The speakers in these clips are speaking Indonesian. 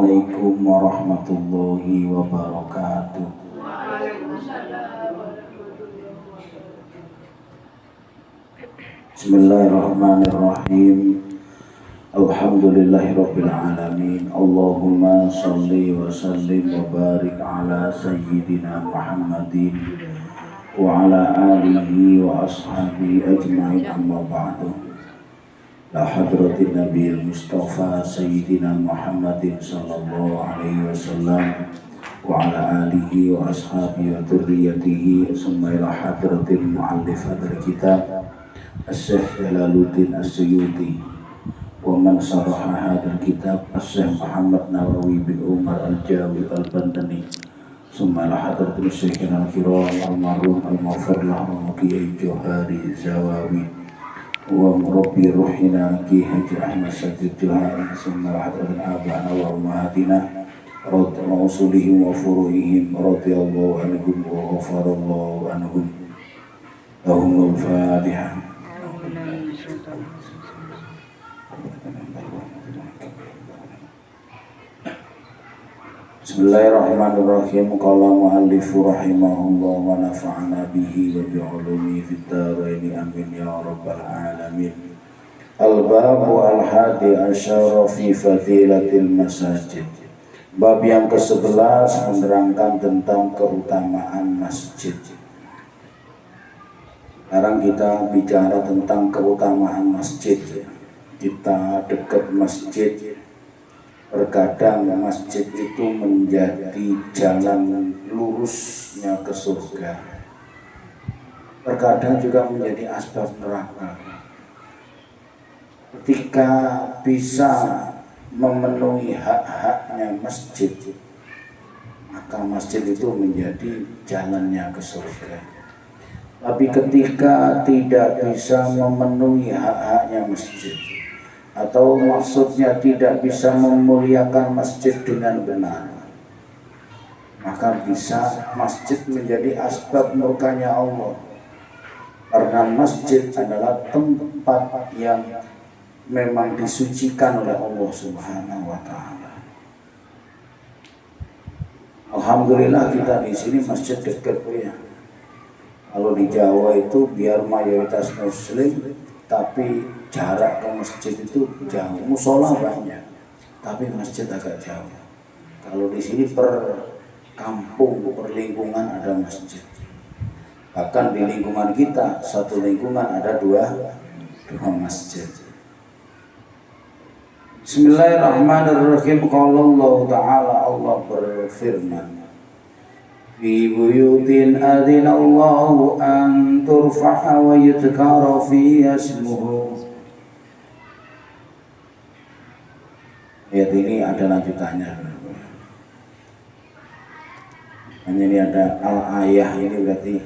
Assalamualaikum warahmatullahi wabarakatuh. Bismillahirrahmanirrahim. Alhamdulillahirabbil alamin. Allahumma shalli wa sallim wa barik ala sayyidina Muhammadin wa ala alihi wa ashabihi ajma'in, amma ba'du. La hadratin Nabi Mustafa Sayyidina Muhammadin sallallahu alaihi wasallam wa ala alihi wa ashabihi wa dhurriyyatihi, summa ila hadratil muallif hadzal kitab Asy-Syaikh Jalaluddin As-Suyuti wa man saraha hadzal kitab Asy-Syaikh Muhammad Nawawi bin Umar Al-Jawi Al-Bantani, summa ila hadratil Syekhina al-kiram al-marhum al-mufaddah al-Muqiyyi Johari Zawawi wa murabbi ruhina Ki Haji Ahmad Syakir Johari, summa hadratin abana wa ummahatina radhiyallahu usulihim wa furu'ihim radhiyallahu anhum wa ghafarallahu anhum. Lahumul Fatihah. Bismillahirrahmanirrahim. Qala mu'allifu rahimahullah wa nafa'ana bihi wa bi'ulumi fid dharain amin ya rabbal alamin. Al-babu al-hadi asyara fi fadilatil masajid. Bab yang ke-11 menerangkan tentang keutamaan masjid. Sekarang kita bicara tentang keutamaan masjid. Kita dekat masjid. Terkadang masjid itu menjadi jalan lurusnya ke surga. Terkadang juga menjadi asbab neraka. Ketika bisa memenuhi hak-haknya masjid, maka masjid itu menjadi jalannya ke surga. Tapi ketika tidak bisa memenuhi hak-haknya masjid, atau maksudnya tidak bisa memuliakan masjid dengan benar, maka bisa masjid menjadi asbab murkanya Allah. Karena masjid adalah tempat yang memang disucikan oleh Allah Subhanahu wa taala. Alhamdulillah kita di sini masjid dekat ya. Kalau di Jawa itu biar mayoritas muslim, tapi jarak ke masjid itu jauh. Musola banyak, tapi masjid agak jauh. Kalau di sini per kampung, per lingkungan ada masjid. Bahkan di lingkungan kita, satu lingkungan ada dua masjid. Bismillahirrahmanirrahim. Qala Allah Ta'ala, Allah berfirman, fi buyutin adzina Allahu an turfa'a wa yudhkara fiha ismuhu. Ayat ini ada lanjutannya. Hanya ini ada al-ayah, ini berarti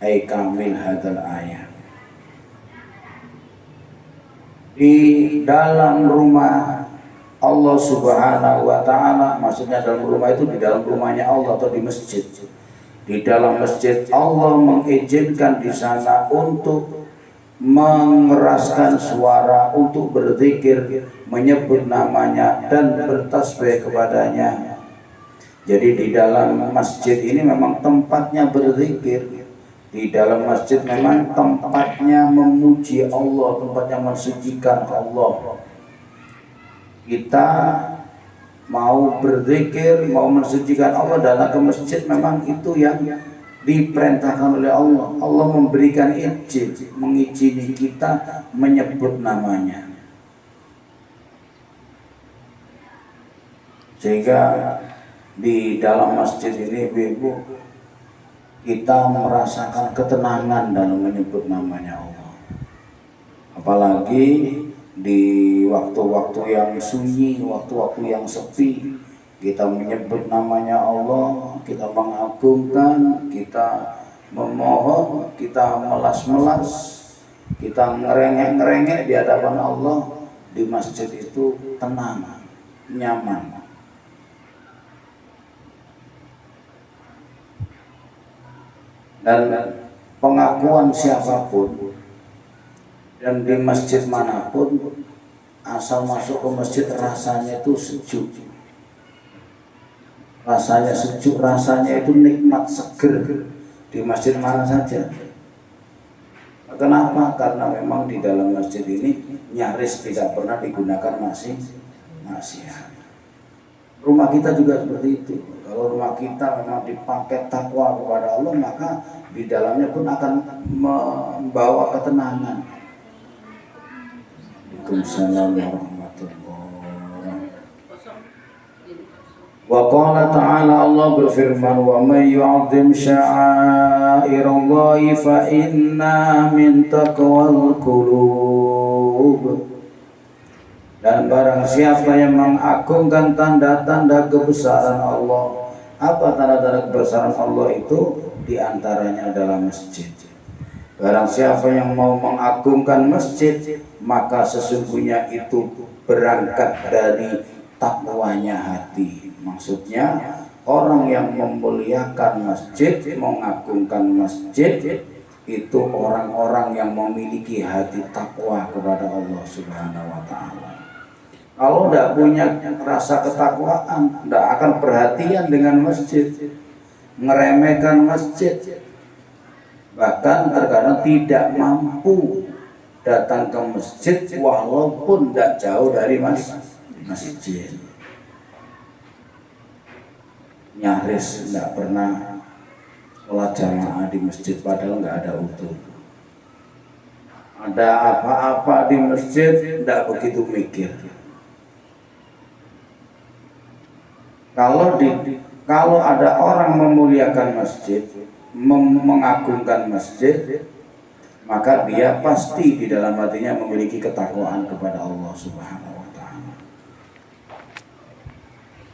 ay kamil hadal ayah. Di dalam rumah Allah Subhanahu wa ta'ala, maksudnya dalam rumah itu di dalam rumahnya Allah atau di masjid. Di dalam masjid Allah mengizinkan di sana untuk mengeraskan suara, untuk berzikir, menyebut namanya dan bertasbih kepadanya. Jadi di dalam masjid ini memang tempatnya berzikir. Di dalam masjid memang tempatnya memuji Allah, tempatnya mensucikan Allah. Kita mau berzikir, mau mensucikan Allah, datang ke masjid, memang itu yang diperintahkan oleh Allah. Allah memberikan izin, mengizini kita menyebut namanya. Sehingga di dalam masjid ini, Ibu, kita merasakan ketenangan dalam menyebut namanya Allah. Apalagi di waktu-waktu yang sunyi, waktu-waktu yang sepi, kita menyebut namanya Allah, kita mengagungkan, kita memohon, kita melas-melas, kita ngerengek-ngerengek di hadapan Allah. Di masjid itu tenang, nyaman. Dan pengakuan siapapun dan di masjid manapun, asal masuk ke masjid rasanya itu sejuk. rasanya sejuk, rasanya itu nikmat, seger di masjid mana saja. Kenapa? Karena memang di dalam masjid ini nyaris tidak pernah digunakan maksiat. Rumah kita juga seperti itu. Kalau rumah kita memang dipakai takwa kepada Allah, maka di dalamnya pun akan membawa ketenangan. Waalaikumsalam warahmatullahi. Wa qala ta'ala, Allah berfirman, wa may yu'azzim sya'airallahi fa inna min taqwal qulub. Dan barang siapa yang mengagungkan tanda-tanda kebesaran Allah. Apa tanda-tanda kebesaran Allah itu? Di antaranya adalah masjid. Barang siapa yang mau mengagungkan masjid, maka sesungguhnya itu berangkat dari takwanya hati. Maksudnya orang yang memuliakan masjid, mengagungkan masjid, itu orang-orang yang memiliki hati takwa kepada Allah Subhanahu wa Ta'ala. Kalau tidak punya rasa ketakwaan, tidak akan perhatian dengan masjid, ngeremehkan masjid, bahkan terkadang tidak mampu datang ke masjid walaupun tidak jauh dari masjid. Nyaris tidak pernah sholat jamaah di masjid padahal nggak ada utuh. Ada apa-apa di masjid tidak begitu mikir. Kalau ada orang memuliakan masjid, mengagungkan masjid, maka dia pasti di dalam hatinya memiliki ketakwaan kepada Allah Subhanahu wa Ta'ala.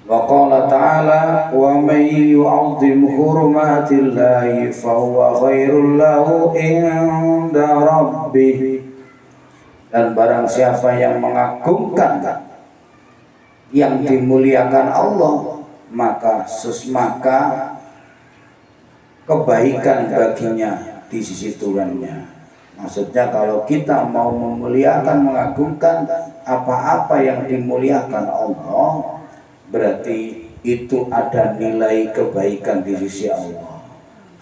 Wa qala ta'ala, wa may yu'azzim hurumatillahi fa huwa khairul lahu inda rabbih. Dan barang siapa yang mengagungkan yang dimuliakan Allah, maka kebaikan baginya di sisi Tuhannya. Maksudnya kalau kita mau memuliakan, mengagungkan apa-apa yang dimuliakan Allah, berarti itu ada nilai kebaikan di sisi Allah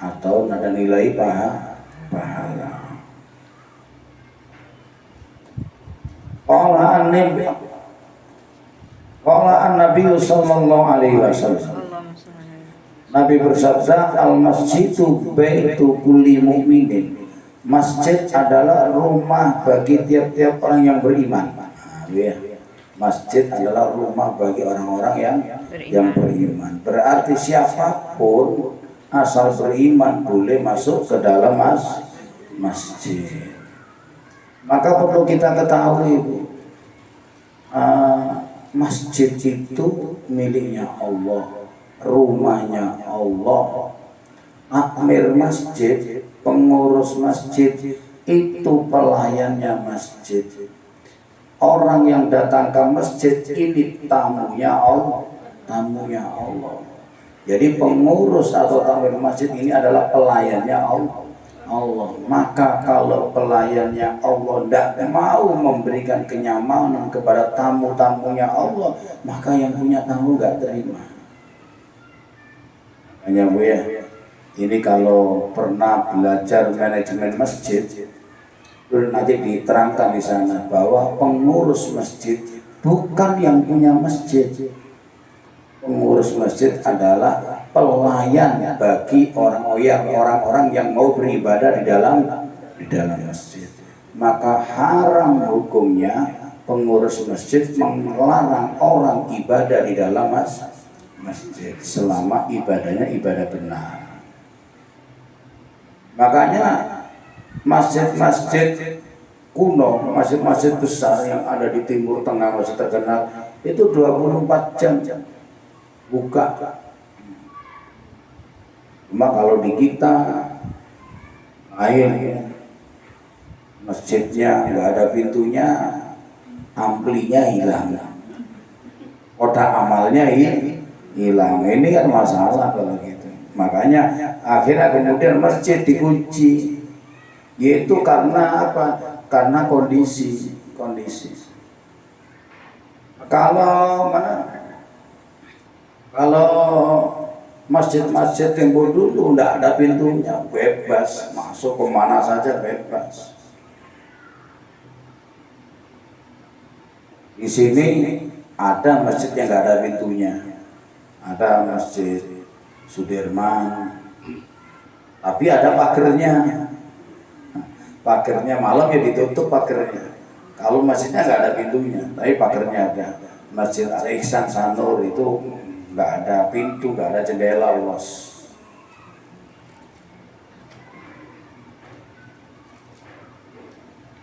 atau ada nilai pahala. Qala an-Nabi sallallahu alaihi wasallam. Nabi bersabda, al-masjidu baitu kulli mu'minin. Masjid adalah rumah bagi tiap-tiap orang yang beriman. Masjid adalah rumah bagi orang-orang yang beriman. Berarti siapapun asal beriman boleh masuk ke dalam masjid. Maka perlu kita ketahui, masjid itu miliknya Allah, rumahnya Allah. Amir masjid, pengurus masjid, itu pelayannya masjid. Orang yang datang ke masjid ini tamunya Allah. Jadi pengurus atau amir masjid ini adalah pelayannya Allah. Maka kalau pelayannya Allah tidak mau memberikan kenyamanan kepada tamu-tamunya Allah, maka yang punya tamu nggak terima. Hanya Bu ya, ini kalau pernah belajar manajemen masjid, nanti diterangkan di sana bahwa pengurus masjid bukan yang punya masjid. Pengurus masjid adalah pelayan bagi orang-orang yang mau beribadah di dalam masjid. Maka haram hukumnya pengurus masjid melarang orang ibadah di dalam masjid selama ibadahnya ibadah benar. Makanya masjid-masjid kuno, masjid-masjid besar yang ada di Timur Tengah masih terkenal itu 24 jam buka. Cuma kalau di kita akhirnya masjidnya nggak ada pintunya, amplinya hilang, kotak amalnya hilang. Ini kan masalah kalau gitu. Makanya akhirnya kemudian masjid dikunci. Yaitu karena apa? Karena kondisi. Kalau Masjid-masjid tempo dulu tidak ada pintunya, bebas masuk kemana saja bebas. Di sini ada masjid yang nggak ada pintunya, ada Masjid Sudirman, tapi ada pagernya. Pagernya malam ya ditutup pagernya. Kalau masjidnya nggak ada pintunya, tapi pagernya ada. Masjid Al-Ihsan Sanur itu nggak ada pintu, nggak ada jendela luas.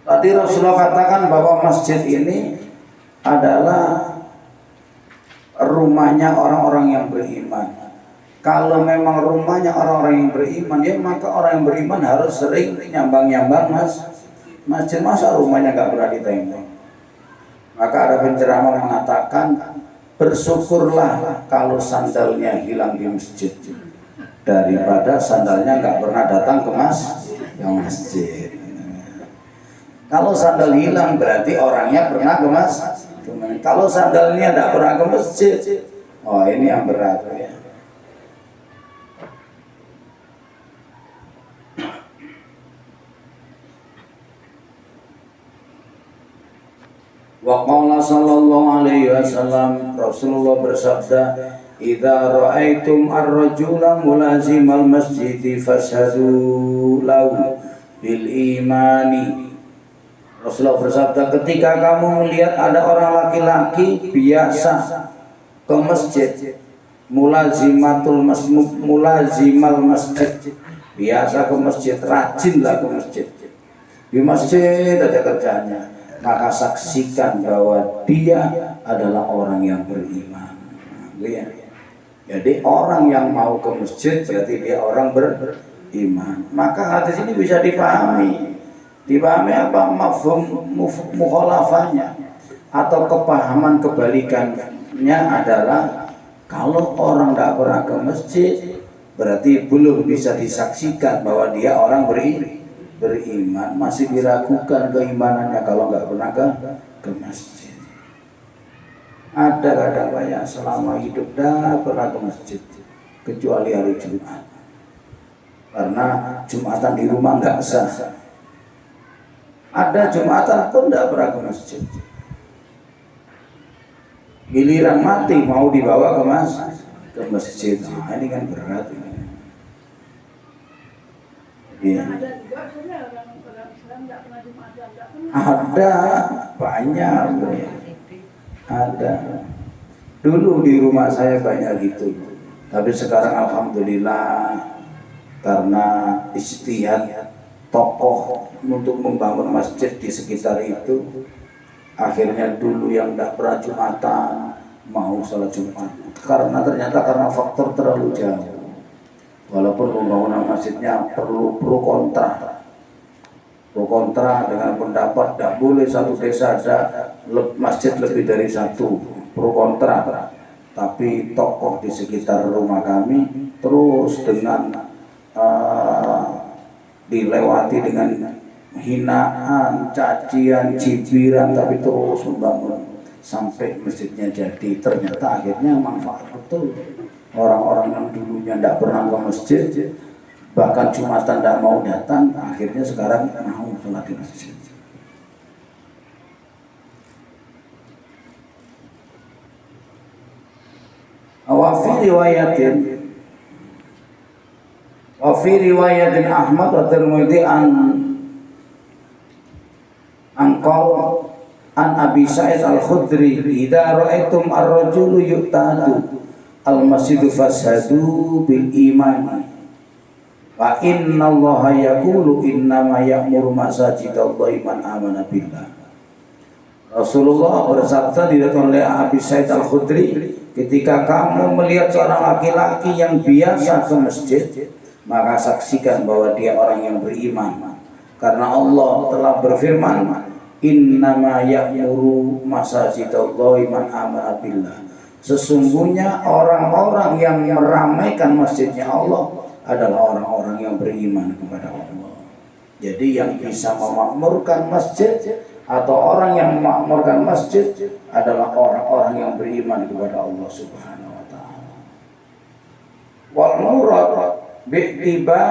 Tadi Rasulullah katakan bahwa masjid ini adalah rumahnya orang-orang yang beriman. Kalau memang rumahnya orang-orang yang beriman, ya maka orang yang beriman harus sering nyambang-nyambang masjid. Masa rumahnya nggak pernah ditengok? Maka ada penceramah mengatakan, bersyukurlah kalau sandalnya hilang di masjid daripada sandalnya nggak pernah datang ke masjid. Kalau sandal hilang berarti orangnya pernah ke masjid. Kalau sandalnya tidak pernah ke masjid, oh ini yang berat ya. Wa qala sallallahu alaihi wasallam, Rasulullah bersabda, "Idza ra'aitum ar-rajula mulazimal masjidi fashhadu lahu bil imani." Rasulullah bersabda, ketika kamu melihat ada orang laki-laki biasa ke masjid, mulazimal masjid, biasa ke masjid, rajinlah ke masjid. Di masjid ada kerjanya, maka saksikan bahwa dia adalah orang yang beriman. Jadi orang yang mau ke masjid berarti dia orang beriman. Maka hadis ini bisa dipahami. Dipahami apa? Mafhum mukhalafahnya atau kepahaman kebalikannya adalah kalau orang tidak pernah ke masjid berarti belum bisa disaksikan bahwa dia orang beriman, masih diragukan keimanannya kalau nggak pernah ke masjid. Ada kadang banyak selama hidup tidak pernah ke masjid kecuali hari Jumat, karena Jumatan di rumah nggak sah. Ada Jumatan pun tidak pernah ke masjid. Giliran mati mau dibawa ke masjid. Nah, ini kan berat ini. Ya. Ada banyak ya. Ada. Dulu di rumah saya banyak gitu. Tapi sekarang alhamdulillah karena ijtihad tokoh untuk membangun masjid di sekitar itu, akhirnya dulu yang tidak pernah Jumatan mau sholat Jumat karena ternyata faktor terlalu jauh. Walaupun pembangunan masjidnya perlu pro kontra dengan pendapat tidak boleh satu desa ada masjid lebih dari satu, pro kontra. Tapi tokoh di sekitar rumah kami terus dengan dilewati dengan hinaan, cacian, cibiran, tapi terus membangun sampai masjidnya jadi. Ternyata akhirnya manfaat betul. Orang-orang yang dulunya tidak pernah ke masjid, bahkan Jumatan tidak mau datang, akhirnya sekarang mau sholat di masjid. Wa fi riwayatin Ahmad wa Tirmidzi an Abi Sa'id Al-Khudri, idza ra'aitum ar-rajulu yu'tadu al-masjidu fashadu bil imani wa inna Allaha yaqulu innama ya'muru masajidallahi man amana billah. Rasulullah bersabda diriwayatkan oleh Abi Sa'id Al-Khudri, ketika kamu melihat seorang laki-laki yang biasa ke masjid, maka saksikan bahwa dia orang yang beriman, karena Allah telah berfirman, innama ya'muru masajidallahi man amana billah. Sesungguhnya orang-orang yang meramaikan masjidnya Allah adalah orang-orang yang beriman kepada Allah. Jadi yang bisa memakmurkan masjid atau orang yang memakmurkan masjid adalah orang-orang yang beriman kepada Allah Subhanahu wa taala. Wal bi'tiba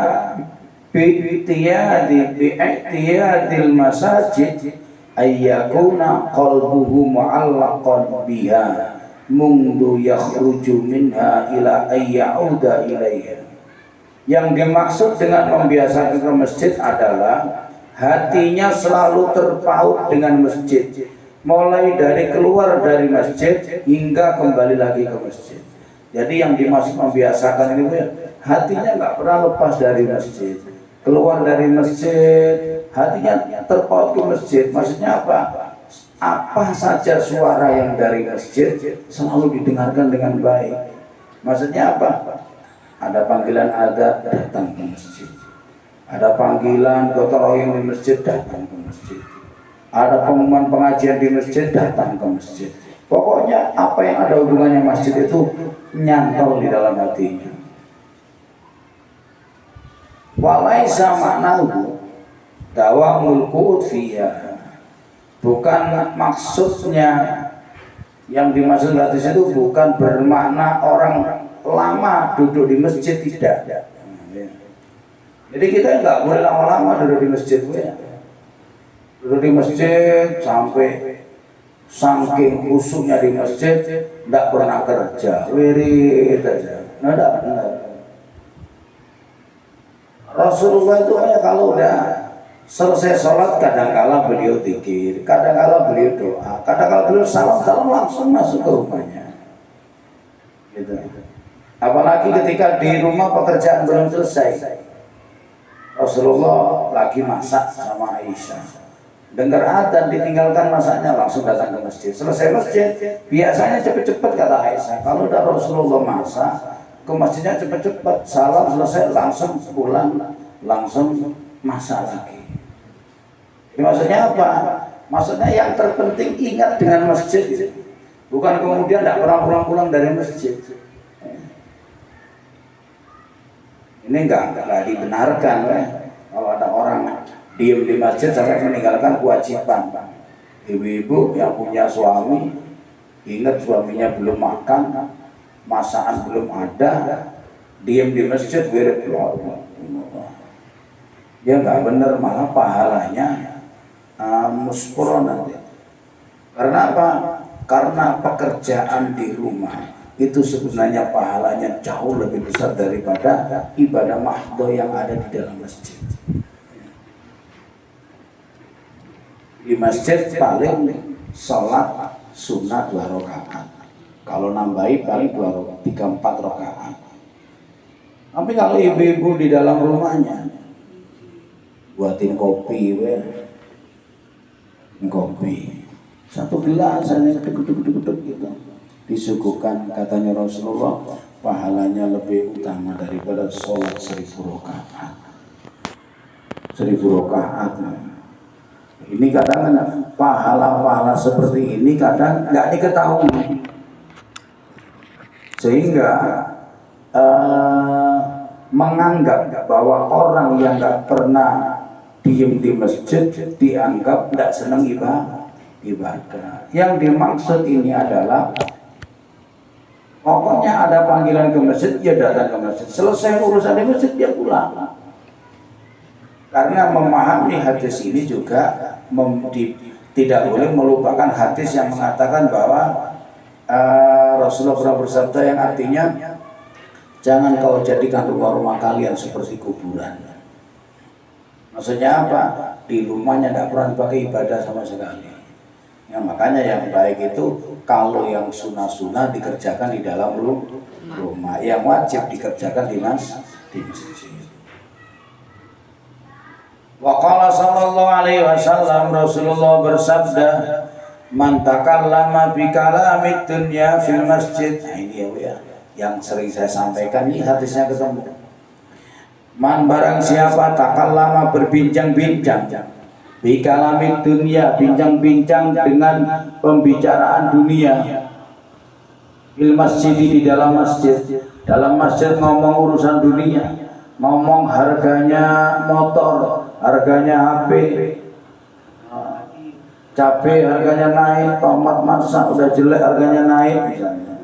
bi'tiyadil masajid ayyakuna qalbuhu mu'allaqan biha mundu yakhruju minha ila ayyauda ilaiha. Yang dimaksud dengan membiasakan ke masjid adalah hatinya selalu terpaut dengan masjid, mulai dari keluar dari masjid hingga kembali lagi ke masjid. Jadi yang dimaksud membiasakan ini hatinya nggak pernah lepas dari masjid. Keluar dari masjid, hatinya terpaut ke masjid. Maksudnya apa? Apa saja suara yang dari masjid selalu didengarkan dengan baik. Maksudnya apa? Ada panggilan adzan, datang ke masjid. Ada panggilan gotong royong di masjid, datang ke masjid. Ada pengumuman pengajian di masjid, datang ke masjid. Pokoknya apa yang ada hubungannya masjid itu nyantol di dalam hatinya. Walaisa maknahu dawamul qu'ud fiha. Bukan maksudnya yang dimaksud hadis itu bukan bermakna orang lama duduk di masjid, tidak. Jadi kita nggak boleh lama-lama duduk di masjid. Duduk di masjid sampai saking khusyuknya di masjid, tidak pernah kerja, wirid aja. Nggak benar. Rasulullah itu kalau udah selesai sholat, kadang-kala beliau zikir, kadang-kala beliau doa, kadang-kala beliau salam langsung masuk ke rumahnya. Gitu. Apalagi ketika di rumah pekerjaan belum selesai, Rasulullah lagi masak sama Aisyah. Dengar adzan, ditinggalkan masaknya, langsung datang ke masjid. Selesai masjid, biasanya cepet-cepet kata Aisyah. Kalau udah Rasulullah masak, ke masjidnya cepet-cepet, salam selesai, langsung pulang, langsung masak lagi. Ini maksudnya apa? Maksudnya yang terpenting ingat dengan masjid. Bukan kemudian tidak pernah pulang-pulang dari masjid. Ini enggak dibenarkan. Kalau ada orang diem di masjid sampai meninggalkan kewajiban. Ibu-ibu yang punya suami, ingat suaminya belum makan, masakan belum ada, diem di masjid wirid ya nggak benar, malah pahalanya muspuro nanti. Karena apa? Karena pekerjaan di rumah itu sebenarnya pahalanya jauh lebih besar daripada ibadah mahdhah yang ada di dalam masjid. Di masjid paling sholat sunat 2 rakaat. Kalau nambahi paling 3-4 rakaat. Tapi kalau ibu-ibu di dalam rumahnya buatin kopi, kopi 1 gelas duduk gitu, disuguhkan, katanya Rasulullah pahalanya lebih utama daripada sholat 1000 rakaat. 1000 rakaat. Ini kadang pahala-pahala seperti ini kadang nggak diketahui, sehingga menganggap bahwa orang yang nggak pernah diem di masjid dianggap tidak senang ibadah. Yang dimaksud ini adalah pokoknya ada panggilan ke masjid, ya datang ke masjid. Selesai urusan di masjid, dia pulang. Karena memahami hadis ini juga tidak boleh melupakan hadis yang mengatakan bahwa Rasulullah pernah bersabda yang artinya, jangan kau jadikan rumah-rumah kalian seperti kuburan. Maksudnya apa? Di rumahnya tidak pernah dipakai ibadah sama sekali. Ya, makanya yang baik itu kalau yang sunnah-sunnah dikerjakan di dalam rumah, yang wajib dikerjakan di masjid. Wa qala sallallahu alaihi wasallam, Rasulullah bersabda, man takallama bi kalamid dunya fil masjid. Nah, ini ya, yang sering saya sampaikan, ini hadisnya ketemu. Man barang siapa takallama berbincang-bincang bi kalamid dunya, bincang-bincang dengan pembicaraan dunia, fil masjid, di dalam masjid. Dalam masjid ngomong urusan dunia, ngomong harganya motor, harganya HP, cabai harganya naik, tomat masak udah jelek harganya naik misalnya.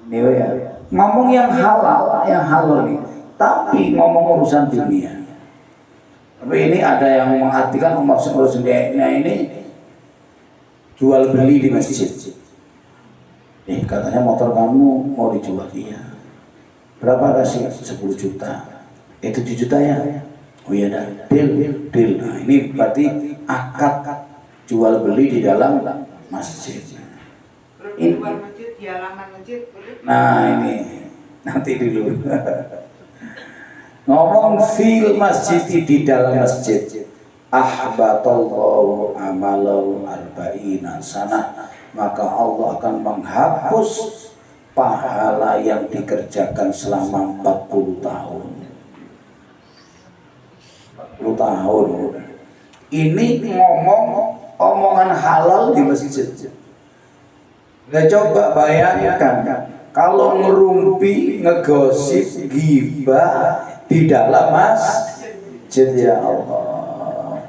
Ini ya, ngomong yang halal nih. Tapi ngomong urusan dunia. Tapi ini ada yang mengartikan maksud urusan dunia ini jual beli di masjid. Katanya motor kamu mau dijual, iya. Berapa kasih? 10 juta. 7 juta ya? Oh iya dah, deal. Nah, ini berarti akad jual beli di dalam masjid. Ini. Di halaman masjid. Nah ini nanti dulu. Ngomong fil masjid di dalam masjid. Ahbatallahu amalahu arba'ina sanah, maka Allah akan menghapus pahala yang dikerjakan selama 40 tahun. 40 tahun. Ini omongan halal di masjid. Nah, coba bayangkan kalau ngerumpi, ngegosip, gibah di dalam masjid, ya Allah.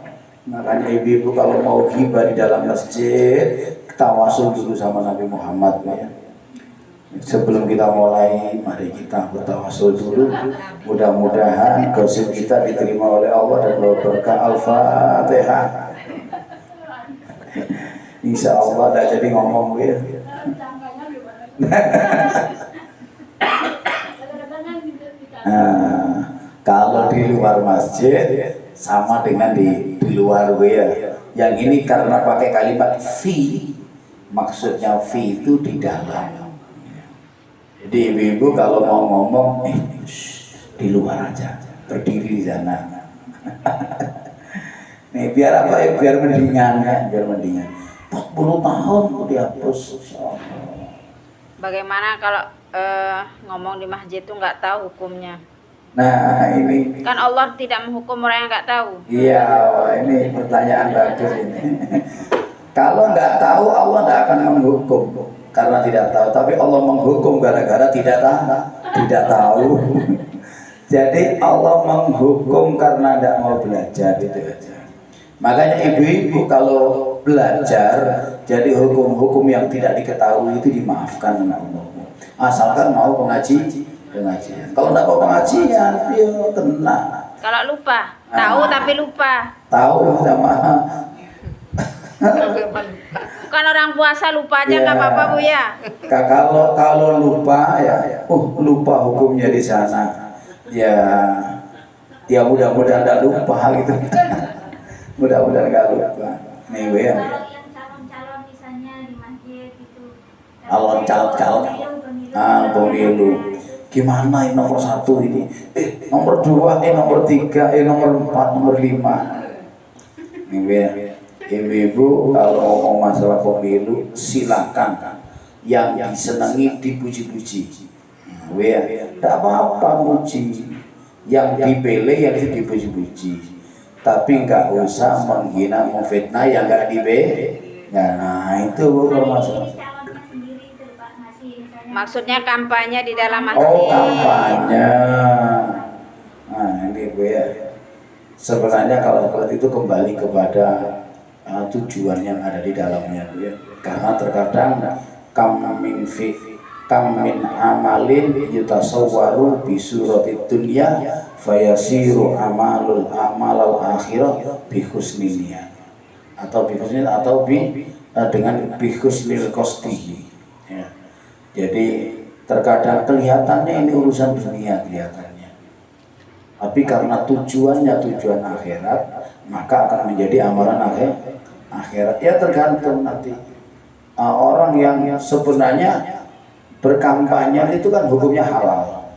Makanya ibu-ibu kalau mau gibah di dalam masjid, tawasul dulu sama Nabi Muhammad ya. Sebelum kita mulai, mari kita bertawasul dulu. Mudah-mudahan gosip kita diterima oleh Allah dan berkah. Al-Fatihah. Insya Allah tidak jadi ngomong ya. Nah, kalau di luar masjid sama dengan di luar ya. Yang ini karena pakai kalimat fi, maksudnya fi itu di dalam. Jadi ibu-ibu kalau mau ngomong di luar aja, berdiri di sana. Nih biar apa ya? Biar mendingan ya, biar mendingan. 40 tahun dihapus. Bagaimana kalau ngomong di masjid itu nggak tahu hukumnya? Nah ini kan Allah tidak menghukum orang yang nggak tahu. Iya, ini pertanyaan bagus ini. Kalau nggak tahu Allah nggak akan menghukum karena tidak tahu, tapi Allah menghukum gara-gara tidak tahu. Jadi Allah menghukum karena tidak mau belajar gitu aja. Makanya ibu-ibu kalau belajar, jadi hukum-hukum yang tidak diketahui itu dimaafkan oleh Allah. Asalkan mau pengajian. Kalau tidak mau pengajian, ya kena. Kalau lupa, tahu tapi lupa. Tahu sama. Bukan orang puasa lupa aja nggak apa-apa Bu ya. Kalau lupa ya, lupa hukumnya di sana. Ya mudah-mudahan tidak lupa gitu. Mudah-mudahan nggak lupa. Nih Bu ya. Kalau yang calon-calon misalnya di masjid itu. Calon. Pemilu. Gimana ini nomor 1 ini? Nomor 2, nomor 3, nomor 4, nomor 5. Nih Bu ya. Ibu-ibu kalau ngomong masalah pemilu silakan yang disenangi dipuji-puji. Ya, tidak apa-apa muji. Yang dipilih yang dipuji-puji. Tapi nggak usah menghina, memfitnah yang nggak dipilih. Nah itu masalah. Maksudnya kampanye di dalam masjid. Oh kampanye. Nah ini Bu ya. Sebenarnya kalau seperti itu kembali kepada tujuan yang ada di dalamnya Bu ya. Karena terkadang kam min amalin yutasawwaru bi suratid dunya fayasiru amalal akhirah bi husnil niyat atau dengan bi husnil qasdihi ya. Jadi terkadang kelihatannya ini urusan dunia kelihatannya. Tapi karena tujuannya tujuan akhirat, maka akan menjadi amalan akhirat. Ya tergantung nanti. Orang yang sebenarnya berkampanye itu kan hukumnya halal.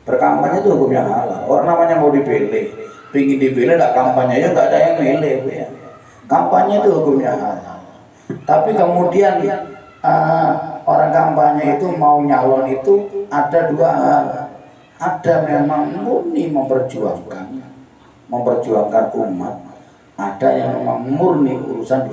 Berkampanye itu hukumnya halal. Orang namanya mau dipilih, pingin dipilih nggak kampanye ya nggak ada yang milih ya. Kampanye itu hukumnya halal. Tapi kemudian orang kampanye itu mau nyalon itu ada 2 hal. Ada memang murni memperjuangkan umat, ada yang memang murni urusan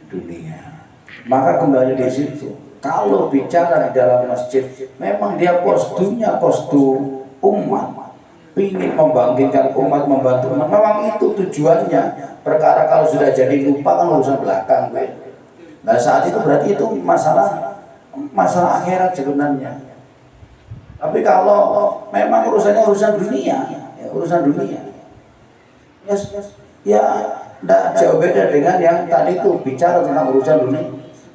dunia. Maka kembali di situ. Kalau bicara di dalam masjid, memang dia kostumnya kostum umat, ingin membangkitkan umat, membantu umat. Memang itu tujuannya. Perkara kalau sudah jadi lupa kan urusan belakang. Nah saat itu berarti itu masalah akhirat sebenarnya. Tapi kalau memang urusannya urusan dunia, ya, urusan dunia, ya tidak jauh beda dengan yang tadi itu bicara tentang urusan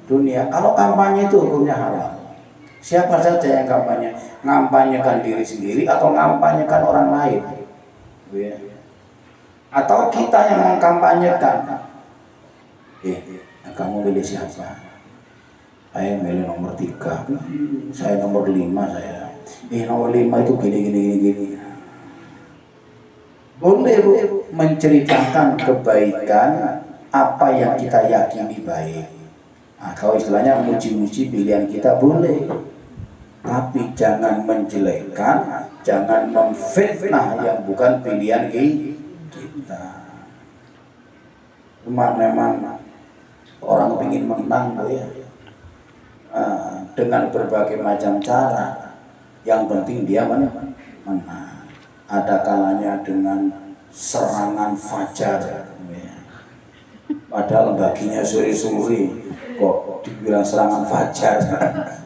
dunia. Kalau kampanye itu hukumnya halal. Siapa saja yang kampanye, ngampanyekan diri sendiri atau ngampanyekan orang lain, ya. Atau kita yang mengkampanyekan. Kamu pilih siapa? Saya milih nomor 3, saya nomor 5 saya. Nomor 5 itu gini. Boleh Bu menceritakan kebaikan apa yang kita yakini baik. Nah, kalau istilahnya muji-muji pilihan kita boleh, tapi jangan menjelekkan, jangan memfitnah yang bukan pilihan kita. Cuma memang orang ingin menang Bu ya, dengan berbagai macam cara. Yang penting dia menang. Ada kalanya dengan serangan fajar, ya. Padahal baginya sore-sore kok dibilang serangan fajar.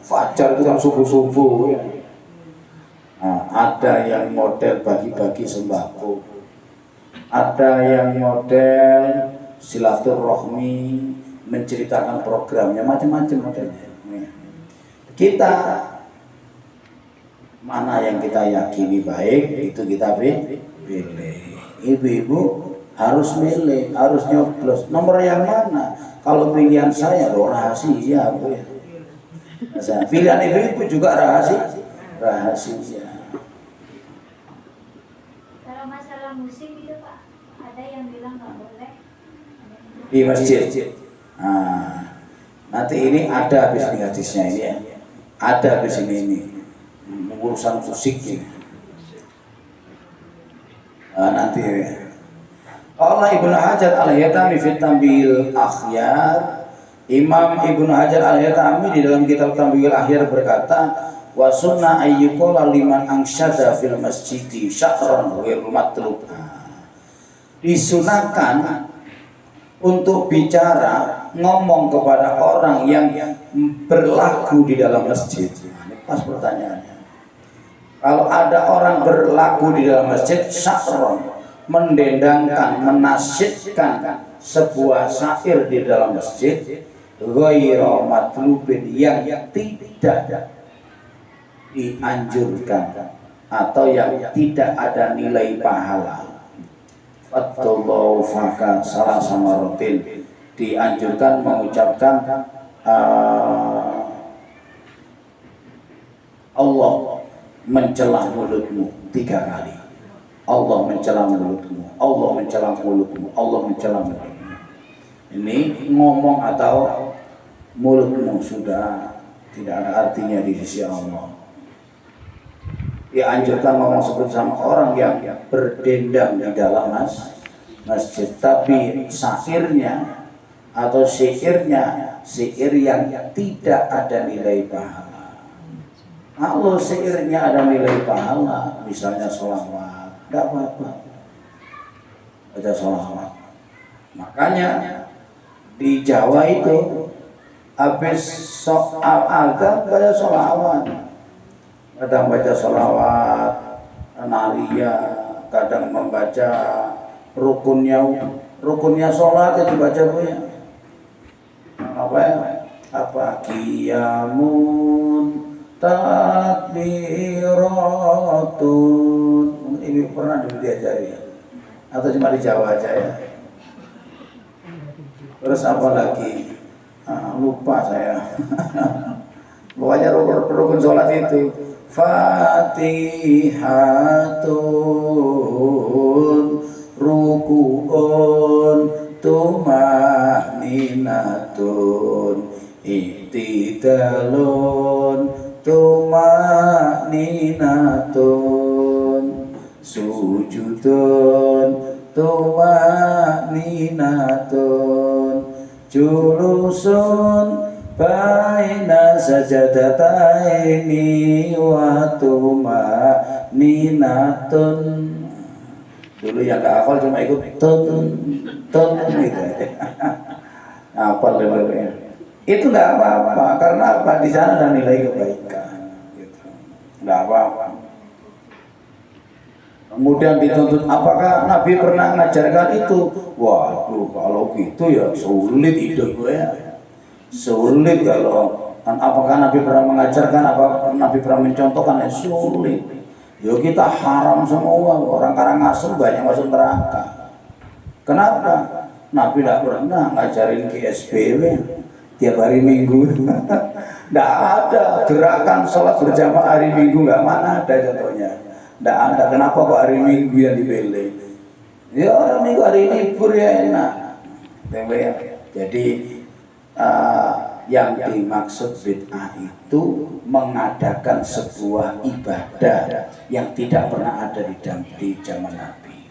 Fajar itu kan subuh-subuh, ya. Ada yang model bagi-bagi sembako, ada yang model silaturahmi, menceritakan programnya, macam-macam modelnya. Kita mana yang kita yakini baik itu kita pilih. Ibu-ibu harus milih, harus nyoblos nomor yang mana. Kalau pilihan saya loh rahasia Bu ya. Pilihan ibu-ibu juga rahasia. Kalau masalah musik itu Pak, ada yang bilang nggak boleh di masjid. Nanti ini ada habis ini hadisnya ini ya. Ada habis ini urusan musik ini. Nanti Allah Ibnu Hajar Al-Haytami fi Tanbihil Akhyar, Imam Ibnu Hajar Al-Haytami di dalam kitab Tanbihil Akhyar berkata, wa sunnah ayyuqala liman angsyada fil masjidi sya'ran ghairu matlub. Disunahkan untuk bicara ngomong kepada orang yang berlaku di dalam masjid. Ini pas pertanyaannya. Kalau ada orang berlaku di dalam masjid, sya'ron, mendendangkan, menasyidkan sebuah syair di dalam masjid, ghairu matlubin, yang tidak dianjurkan atau yang tidak ada nilai pahala. Fatullahu faka salah sama rutin, dianjurkan mengucapkan Allah mencela mulutmu 3 kali. Allah mencela mulutmu, Allah mencela mulutmu, Allah mencela mulutmu. Ini ngomong atau mulutmu sudah tidak ada artinya di sisi Allah. Dianjurkan ngomong seperti sama orang yang berdendam di dalam masjid, tapi syairnya atau syair yang tidak ada nilai pahala. Kalau syairnya ada nilai pahala, misalnya sholawat, tidak apa-apa, baca sholawat. Makanya di Jawa itu habis soal azan baca sholawat, kadang baca sholawat naria, kadang membaca rukunnya sholat itu baca punya apa qiyamun takbiratun. Ini pernah dulu diajari atau cuma di Jawa aja ya? Terus apa lagi? Lupa saya. Pokoknya rukun sholat itu Fatihatun, ruku'un, tumaninatun, iktidalun, tumaninatun, sujudun, tumaninatun, julusun baina sajadataini wa tumaninatun. Dulu yang gak hafal cuma ikut tun gitu. Hafal dulu ya. Itu enggak apa-apa, karena apa? Di sana ada nilai kebaikan gitu. nggak apa-apa. Kemudian dituntut, apakah Nabi pernah mengajarkan itu? Waduh, kalau gitu ya sulit hidup ya. Sulit kalau kan, apakah Nabi pernah mengajarkan, apa Nabi pernah mencontohkan, ya sulit. Yo kita haram semua, orang Karangasem banyak masuk neraka. Kenapa? Nabi tidak pernah ngajarin GSBW tiap hari Minggu. Tidak ada gerakan sholat berjamaah hari Minggu, nggak mana ada contohnya. Tidak ada. Kenapa kok hari Minggu yang dipilih? Ya orang Minggu hari libur ya enak. Jadi yang dimaksud bid'ah itu mengadakan sebuah ibadah yang tidak pernah ada di zaman Nabi.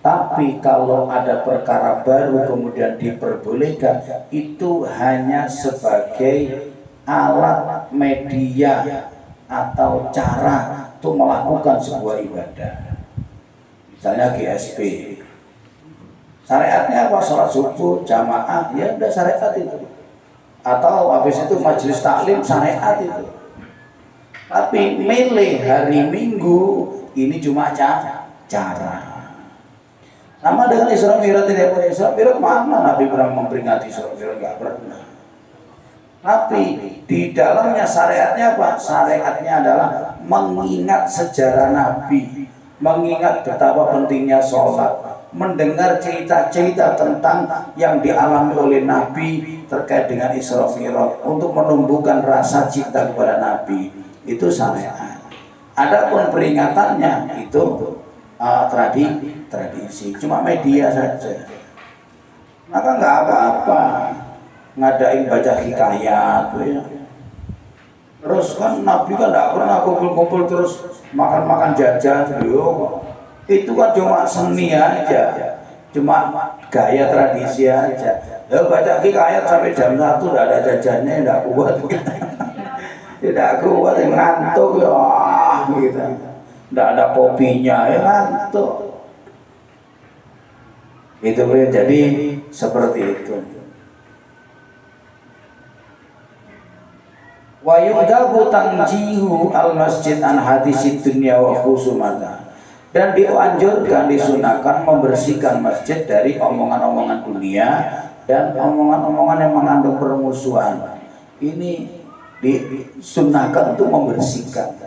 Tapi kalau ada perkara baru kemudian diperbolehkan, itu hanya sebagai alat media atau cara untuk melakukan sebuah ibadah. Misalnya GSP, syariatnya apa? Sholat subuh jamaah, ya udah syariat itu. Atau habis itu majelis taklim, syariat itu. Tapi milih hari Minggu ini cuma cara. Sama dengan Isra Mi'raj, tidak boleh. Isra Mi'raj mana Nabi pernah memperingati Isra Mi'raj? Nggak pernah. Tapi di dalamnya syariatnya apa? Syariatnya adalah mengingat sejarah Nabi, mengingat betapa pentingnya sholat, mendengar cerita-cerita tentang yang dialami oleh Nabi terkait dengan Isra Mi'raj untuk menumbuhkan rasa cinta kepada Nabi. Itu syariat. Adapun peringatannya itu tradisi, cuma media saja. Maka nggak apa-apa ngadain baca hikayat, ya. Terus kan Nabi kan tidak pernah kumpul-kumpul terus makan-makan jajan, itu kan cuma seni aja, cuma gaya tradisi aja. Ya baca hikayat sampai jam 1 tidak ada jajannya, tidak kuat, tidak kuat, ngantuk ya, gitu. Tidak ada kopinya, ya ngantuk. Itu jadi seperti itu. Wa yudabu tanjihu al-masjid an hadisid dunya wa khusumata. Dan dianjurkan, disunahkan membersihkan masjid dari omongan-omongan dunia dan omongan-omongan yang mengandung permusuhan. Ini disunahkan untuk membersihkan.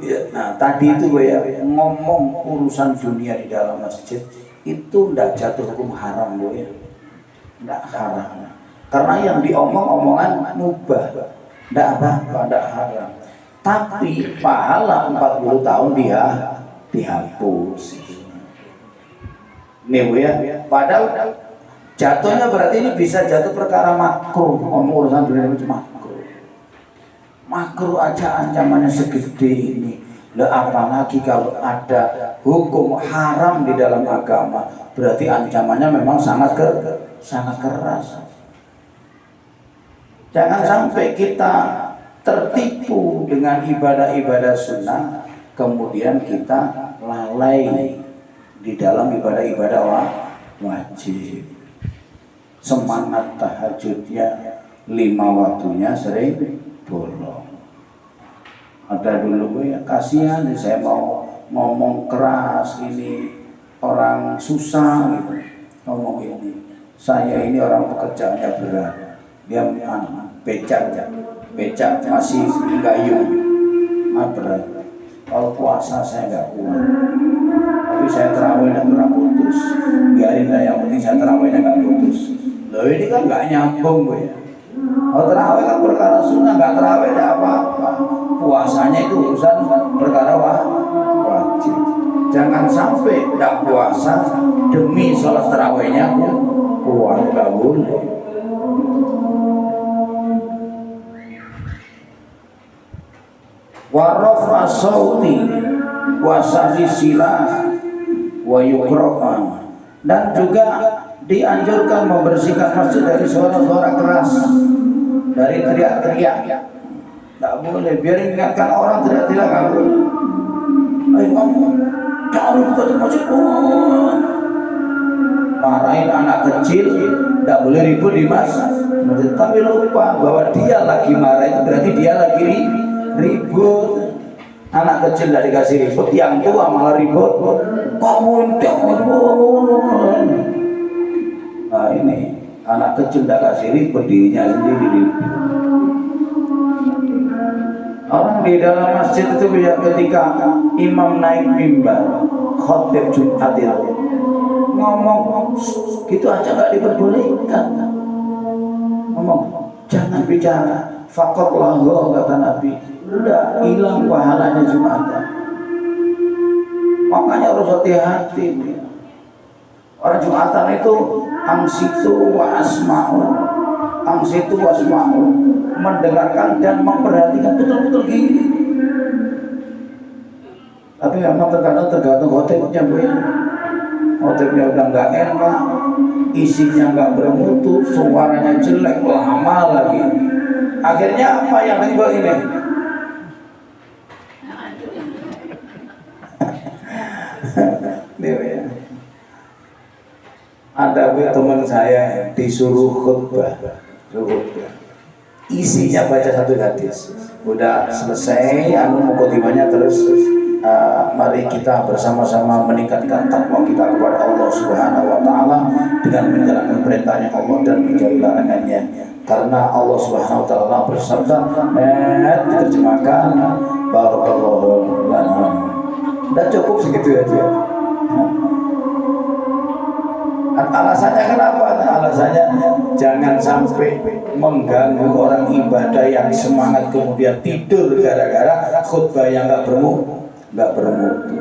Ya, nah tadi itu ya, ngomong urusan dunia di dalam masjid itu tidak jatuh hukum haram, ya. Tidak haram. Karena yang diomong-omongan mubah, tidak apa-apa, tidak haram. Tapi pahala 40 tahun dia dihapus. Nih Bu ya, padahal jatuhnya berarti ini bisa jatuh perkara makruh, ngomong urusan dunia itu makruh. Makruh aja ancamannya segede ini. Lah apalagi kalau ada hukum haram di dalam agama, berarti ancamannya memang sangat keras. Jangan sampai kita tertipu dengan ibadah-ibadah sunnah, kemudian kita lalai di dalam ibadah-ibadah wajib. Semangat tahajudnya 5 waktunya sering bolong. Ada dulu ya, kasihan saya mau ngomong keras, ini orang susah gitu ngomong ini. Saya ini orang pekerjaannya berat. Dia becak masih gayung, berat. Kalau puasa saya nggak kuat, tapi saya terawih dan pernah putus. Biarin lah, yang penting saya terawihnya nggak putus. Loh ini kan nggak nyambung Bu ya. Kalau terawih kan perkara sunnah, nggak terawih tidak apa-apa. Puasanya itu urusan perkara wajib. Jangan sampai tidak puasa demi sholat terawihnya kuat, nggak boleh. Warafa sauti wasali silah wa yukrofan. Dan juga dianjurkan membersihkan masjid dari suara-suara keras, dari teriak-teriak. Tidak boleh, biar ingatkan orang teriak-teriak nggak boleh. Ayo kamu cari buka masjid, marahin anak kecil, tidak boleh ribut di masjid. Tapi lupa bahwa dia lagi marah itu berarti dia lagi ribut. Anak kecil gak dikasih ribut, yang tua malah ribut. Kamu nah ini anak kecil gak kasih ribut, dirinya sendiri ribut. Orang di dalam masjid itu bisa ketika imam naik mimbar khotib Jumat itu ngomong gitu aja gak diperbolehkan. Ngomong jangan bicara, fakot lahu kata Nabi, udah hilang pahalanya Jumatan. Makanya harus hati-hati. Orang Jumatan itu angsitu wa asma'u, angsitu wa asma'u, mendengarkan dan memperhatikan betul-betul gini. Tapi memang tergantung khotibnya Bu. Khotibnya udah nggak enak, isinya nggak bermutu, suaranya jelek, lama lagi. Akhirnya apa yang tiba ini? Ada teman saya disuruh khutbah, isinya baca satu hadis. Udah selesai, khutbahnya terus. Mari kita bersama-sama meningkatkan takwa kita kepada Allah Subhanahu wa taala dengan menjalankan perintahnya Allah dan menjauhi larangannya. Karena Allah Subhanahu wa taala bersabda, diterjemahkan barakallahu lana. Dan cukup segitu aja. Alasannya kenapa? Alasannya jangan sampai mengganggu orang ibadah yang semangat kemudian tidur gara-gara khutbah yang nggak bermutu.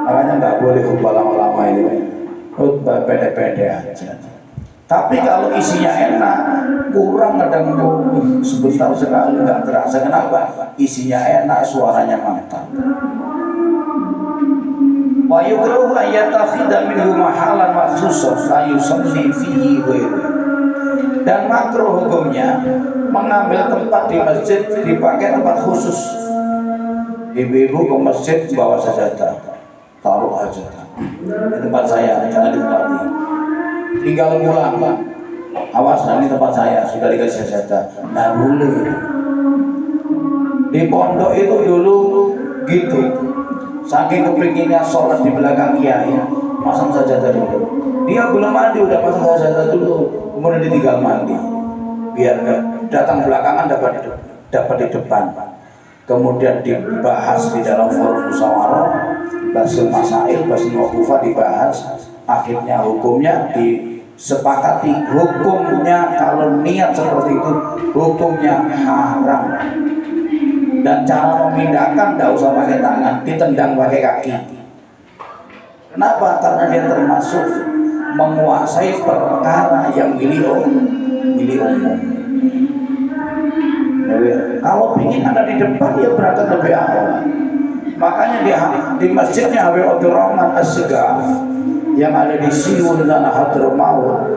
Makanya nggak boleh khutbah lama-lama ini, khutbah pede-pede aja. Tapi kalau isinya enak, kurang kadang sebentar sekali nggak terasa. Kenapa? Isinya enak, suaranya mantap. Wa yukrahu ayatakhidha minhu mahalan makhsusan la yusalli fihi ghairu. Dan makruh hukumnya mengambil tempat di masjid dipakai tempat khusus. Ibu-ibu ke masjid bawa sajadah, taruh aja di tempat saya, jangan ditempati. Tinggal pulang, awas ini tempat saya, sudah dikasih sajadah, nggak boleh. Di pondok itu dulu gitu, saking kepinginnya sholat di belakang kiai, masang sajadah dulu. Dia belum mandi udah pasang sajadah dulu, kemudian ditinggal mandi, biar datang belakangan dapat di depan. Kemudian dibahas di dalam forum musyawarah, basul masail, basul mawqufah dibahas, akhirnya hukumnya disepakati. Hukumnya kalau niat seperti itu hukumnya haram, dan cara memindahkan tidak usah pakai tangan, ditendang pakai kaki. Kenapa? Karena dia termasuk menguasai perkara yang milik umum. Kalau ingin ada di depan, dia berangkat lebih awal. Makanya di masjidnya Habib Abdurrahman As-Segaf yang ada di Siwun dan Hadramaut,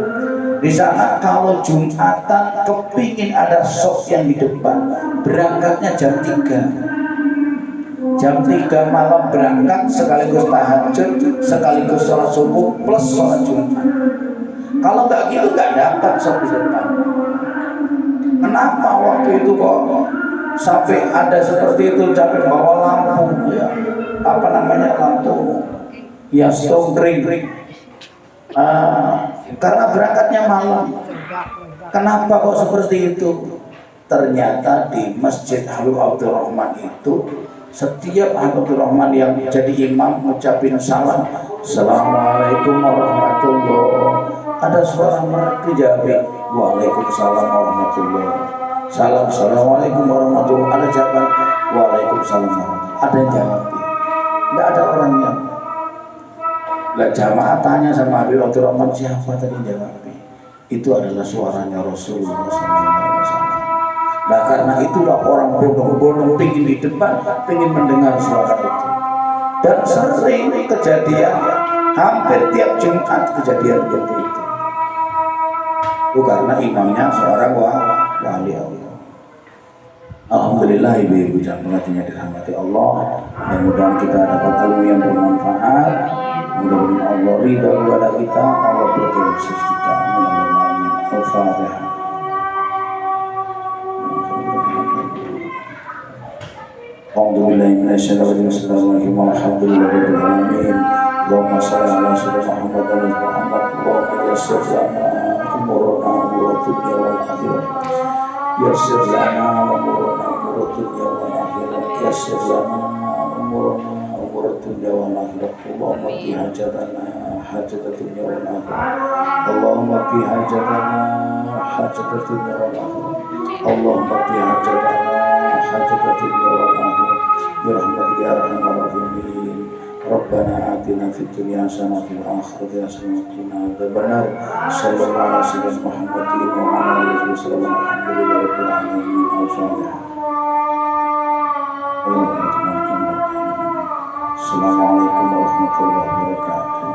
di sana kalau Jumatan kepingin ada sok yang di depan, berangkatnya jam 3. Jam 3 malam berangkat, sekaligus tahajud, sekaligus sholat subuh plus sholat Jumat. Kalau nggak gitu nggak dapat sok di depan. Kenapa waktu itu kok sampai ada seperti itu, sampai bawa lampu ya, apa namanya lampu ya string, karena berangkatnya malam. Kenapa kok seperti itu? Ternyata di Masjid Habib Abdurrahman itu setiap Habib Abdurrahman yang jadi imam mengucapin salam, Assalamualaikum warahmatullahi wabarakatuh. Ada suara mereka jawab, Waalaikumsalam warahmatullahi wabarakatuh. Salam, Assalamualaikum warahmatullahi wabarakatuh. Ada jawaban, Waalaikumsalam warahmatullahi wabarakatuh. Ada yang jawab, tidak ada orangnya. Lah jamaah tanya sama Habib Abdurrahman, siapa tadi jawab? Itu adalah suaranya Rasulullah SAW. Nah karena itulah orang bondong-bondong pingin di depan, pingin mendengar suara itu. Dan sering kejadian, hampir tiap Jumat kejadian seperti itu. Itu karena imamnya seorang wali Allah. Alhamdulillah ibu-ibu dan pengajiannya dirahmati Allah. Mudah-mudahan kita dapat ilmu yang bermanfaat. Mudah-mudahan Allah ridha kepada kita, Allah berkahi khusus kita. Amin. Al-Fatihah. أعوذ بالله من الشيطان الرجيم بسم الله الرحمن الرحيم الحمد لله رب العالمين اللهم صل على سيدنا محمد وعلى محمد اللهم يسر لنا أمورنا أمور الدنيا والآخرة يسر لنا أمورنا أمور الدنيا والآخرة يسر لنا أمورنا أمور الدنيا والآخرة اللهم اقض حاجتنا حاجة الدنيا والآخرة اللهم اقض حاجتنا حاجة الدنيا والآخرة اللهم اقض حاجتنا حاجة الدنيا والآخرة برحمتك يا أرحم الراحمين ربنا آتنا في الدنيا حسنة وفي الآخرة حسنة وقنا عذاب النار صلى الله على سيدنا محمد وعلى آله وسلم الحمد لله رب العالمين وصالحا السلام عليكم ورحمة الله وبركاته.